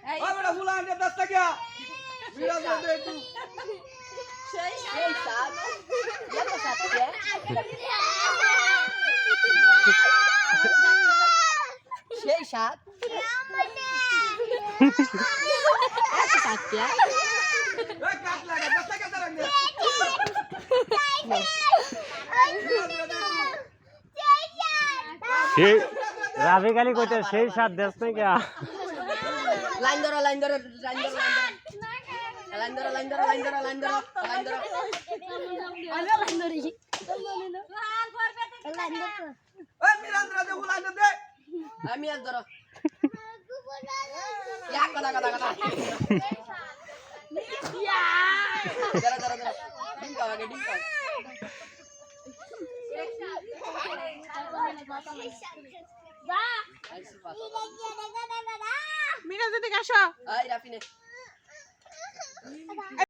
ওই বেটা ফুলা আনতে 10 টাকা বিড়া দে একটু সেই সাত এত সাত কে সেই সাত এত সাত কে ওই কাট লাগা 10 টাকা দাঁড়ান দে সেই রাবি গালি কইতে সেই সাত দেশ নাই কে লাইন ধরো লাইন ধরো লাইন ধরো লাইন ধরো লাইন ধরো লাইন ধরো লাইন ধরো লাইন ধরো ওই মিরান্দ্রা দে ফুলা আনতে দে আমি আর ধরো ইয়া কথা কথা কথা ধরো ধরো ধরো ডিম খাও আগে ডিম খাও মিনা যদি কাশো আই রাফিনে